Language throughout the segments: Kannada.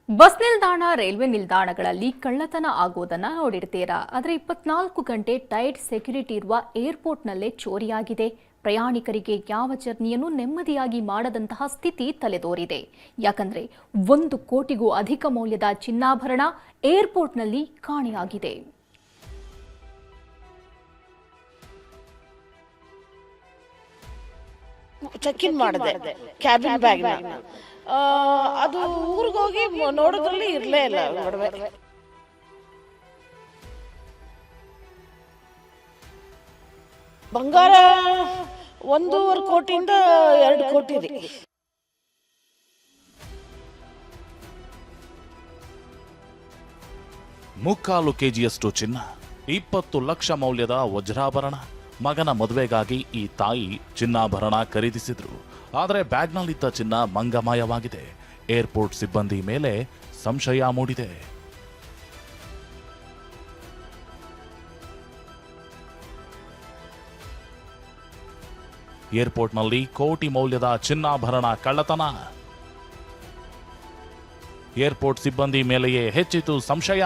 ಬಸ್ ನಿಲ್ದಾಣ, ರೈಲ್ವೆ ನಿಲ್ದಾಣಗಳಲ್ಲಿ ಕಳ್ಳತನ ಆಗೋದನ್ನ ನೋಡಿರ್ತೀರಾ. ಆದರೆ 24 ಗಂಟೆ ಟೈಟ್ ಸೆಕ್ಯೂರಿಟಿ ಇರುವ ಏರ್ಪೋರ್ಟ್ನಲ್ಲೇ ಚೋರಿಯಾಗಿದೆ. ಪ್ರಯಾಣಿಕರಿಗೆ ಯಾವ ಜರ್ನಿಯನ್ನು ನೆಮ್ಮದಿಯಾಗಿ ಮಾಡದಂತಹ ಸ್ಥಿತಿ ತಲೆದೋರಿದೆ. ಯಾಕಂದ್ರೆ 1 ಕೋಟಿಗೂ ಅಧಿಕ ಮೌಲ್ಯದ ಚಿನ್ನಾಭರಣ ಏರ್ಪೋರ್ಟ್ನಲ್ಲಿ ಕಾಣೆಯಾಗಿದೆ. ಚೆಕ್ ಇನ್ ಮಾಡಿದೆ ಕ್ಯಾಬಿನ್ ಬ್ಯಾಗ್. ಅದು ಊರಿಗೆ ಹೋಗಿ ನೋಡೋದ್ರಲ್ಲಿ ಇರಲೇ ಇಲ್ಲ ಒಡವೆ. ಬಂಗಾರ 1.5 ಕೋಟಿಯಿಂದ 2 ಕೋಟಿ ರೀ. ಮುಕ್ಕಾಲು ಕೆಜಿಯಷ್ಟು ಚಿನ್ನ, 20 ಲಕ್ಷ ಮೌಲ್ಯದ ವಜ್ರಾಭರಣ. ಮಗನ ಮದುವೆಗಾಗಿ ಈ ತಾಯಿ ಚಿನ್ನಾಭರಣ ಖರೀದಿಸಿದ್ರು. ಆದರೆ ಬ್ಯಾಗ್ನಲ್ಲಿದ್ದ ಚಿನ್ನ ಮಂಗಮಾಯವಾಗಿದೆ. ಏರ್ಪೋರ್ಟ್ ಸಿಬ್ಬಂದಿ ಮೇಲೆ ಸಂಶಯ ಮೂಡಿದೆ. ಏರ್ಪೋರ್ಟ್ನಲ್ಲಿ ಕೋಟಿ ಮೌಲ್ಯದ ಚಿನ್ನಾಭರಣ ಕಳ್ಳತನ. ಏರ್ಪೋರ್ಟ್ ಸಿಬ್ಬಂದಿ ಮೇಲೆಯೇ ಹೆಚ್ಚಿತು ಸಂಶಯ.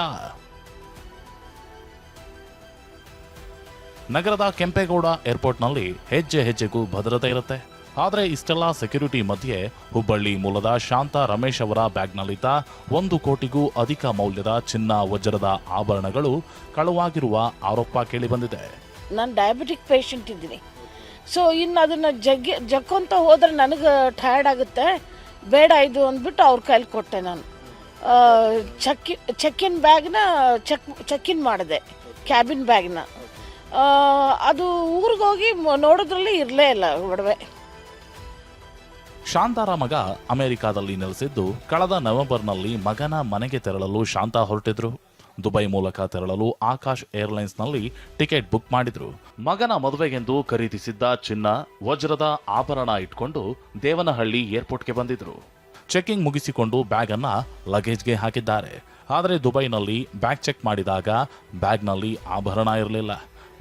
ನಗರದ ಕೆಂಪೇಗೌಡ ಏರ್ಪೋರ್ಟ್ನಲ್ಲಿ ಹೆಜ್ಜೆ ಹೆಜ್ಜೆಗೂ ಭದ್ರತೆ ಇರುತ್ತೆ. ಆದರೆ ಇಷ್ಟೆಲ್ಲ ಸೆಕ್ಯೂರಿಟಿ ಮಧ್ಯೆ ಹುಬ್ಬಳ್ಳಿ ಮೂಲದ ಶಾಂತ ರಮೇಶ್ ಅವರ ಬ್ಯಾಗ್ನಲ್ಲಿದ್ದ 1 ಕೋಟಿಗೂ ಅಧಿಕ ಮೌಲ್ಯದ ಚಿನ್ನ, ವಜ್ರದ ಆಭರಣಗಳು ಕಳುವಾಗಿರುವ ಆರೋಪ ಕೇಳಿಬಂದಿದೆ. ನಾನು ಡಯಾಬಿಟಿಕ್ ಪೇಷಂಟ್ ಇದ್ದೀನಿ. ಸೊ ಇನ್ನು ಅದನ್ನು ಜಕ್ಕೊಂತ ಹೋದ್ರೆ ನನಗೆ ಟಯರ್ಡ್ ಆಗುತ್ತೆ, ಬೇಡ ಇದು ಅಂದ್ಬಿಟ್ಟು ಅವ್ರ ಕೈಲಿ ಕೊಟ್ಟೆ. ನಾನು ಚೆಕ್ ಇನ್ ಬ್ಯಾಗ್ನ ಚೆಕ್ ಇನ್ ಮಾಡಿದೆ, ಕ್ಯಾಬಿನ್ ಬ್ಯಾಗ್ನ. ಅದು ಊರಿಗೆ ಹೋಗಿ ನೋಡೋದ್ರಲ್ಲಿ ಇರಲೇ ಇಲ್ಲ ಒಡವೆ. ಶಾಂತಾರ ಮಗ ಅಮೆರಿಕಾದಲ್ಲಿ ನೆಲೆಸಿದ್ದು ಕಳೆದ ನವೆಂಬರ್ನಲ್ಲಿ ಮಗನ ಮನೆಗೆ ತೆರಳಲು ಶಾಂತಾ ಹೊರಟಿದ್ರು. ದುಬೈ ಮೂಲಕ ತೆರಳಲು ಆಕಾಶ್ ಏರ್ಲೈನ್ಸ್ನಲ್ಲಿ ಟಿಕೆಟ್ ಬುಕ್ ಮಾಡಿದ್ರು. ಮಗನ ಮದುವೆಗೆಂದು ಖರೀದಿಸಿದ್ದ ಚಿನ್ನ, ವಜ್ರದ ಆಭರಣ ಇಟ್ಕೊಂಡು ದೇವನಹಳ್ಳಿ ಏರ್ಪೋರ್ಟ್ಗೆ ಬಂದಿದ್ರು. ಚೆಕಿಂಗ್ ಮುಗಿಸಿಕೊಂಡು ಬ್ಯಾಗ್ ಅನ್ನ ಲಗೇಜ್ಗೆ ಹಾಕಿದ್ದಾರೆ. ಆದರೆ ದುಬೈನಲ್ಲಿ ಬ್ಯಾಗ್ ಚೆಕ್ ಮಾಡಿದಾಗ ಬ್ಯಾಗ್ನಲ್ಲಿ ಆಭರಣ ಇರಲಿಲ್ಲ.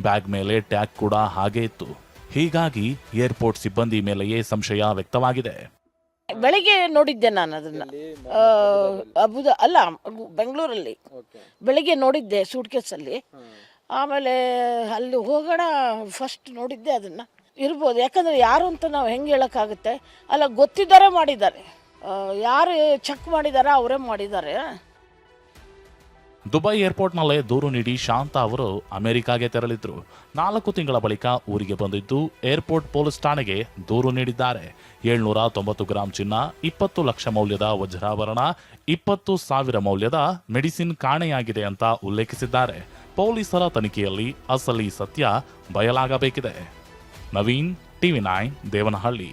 ಬ್ಯಾಗ್ ಮೇಲೆ ಟ್ಯಾಗ್ ಕೂಡ ಹಾಗೆ ಇತ್ತು. ಹೀಗಾಗಿ ಏರ್ಪೋರ್ಟ್ ಸಿಬ್ಬಂದಿ ಮೇಲೆಯೇ ಸಂಶಯ ವ್ಯಕ್ತವಾಗಿದೆ. ಬೆಳಿಗ್ಗೆ ನೋಡಿದ್ದೆ ನಾನು ಅದನ್ನ, ಬೆಂಗಳೂರಲ್ಲಿ ಬೆಳಿಗ್ಗೆ ನೋಡಿದ್ದೆ ಸೂಟ್ಕೇಸಲ್ಲಿ. ಆಮೇಲೆ ಅಲ್ಲಿ ಹೋಗೋಣ ಫಸ್ಟ್ ನೋಡಿದ್ದೆ ಅದನ್ನ. ಇರ್ಬೋದು, ಯಾಕಂದ್ರೆ ಯಾರು ಅಂತ ನಾವು ಹೆಂಗೆ ಹೇಳೋಕ್ಕಾಗುತ್ತೆ. ಅಲ್ಲ, ಗೊತ್ತಿದ್ದಾರೆ ಮಾಡಿದ್ದಾರೆ, ಯಾರು ಚೆಕ್ ಮಾಡಿದಾರ ಅವರೇ ಮಾಡಿದ್ದಾರೆ. ದುಬೈ ಏರ್ಪೋರ್ಟ್ನಲ್ಲೇ ದೂರು ನೀಡಿ ಶಾಂತಾ ಅವರು ಅಮೆರಿಕಾಗೆ ತೆರಳಿದ್ರು. 4 ತಿಂಗಳ ಬಳಿಕ ಊರಿಗೆ ಬಂದಿದ್ದು ಏರ್ಪೋರ್ಟ್ ಪೊಲೀಸ್ ಠಾಣೆಗೆ ದೂರು ನೀಡಿದ್ದಾರೆ. 790 ಗ್ರಾಂ ಚಿನ್ನ, 20 ಲಕ್ಷ ಮೌಲ್ಯದ ವಜ್ರಾಭರಣ, 20,000 ಮೌಲ್ಯದ ಮೆಡಿಸಿನ್ ಕಾಣೆಯಾಗಿದೆ ಅಂತ ಉಲ್ಲೇಖಿಸಿದ್ದಾರೆ. ಪೊಲೀಸರ ತನಿಖೆಯಲ್ಲಿ ಅಸಲಿ ಸತ್ಯ ಬಯಲಾಗಬೇಕಿದೆ. ನವೀನ್, ಟಿವಿ9, ದೇವನಹಳ್ಳಿ.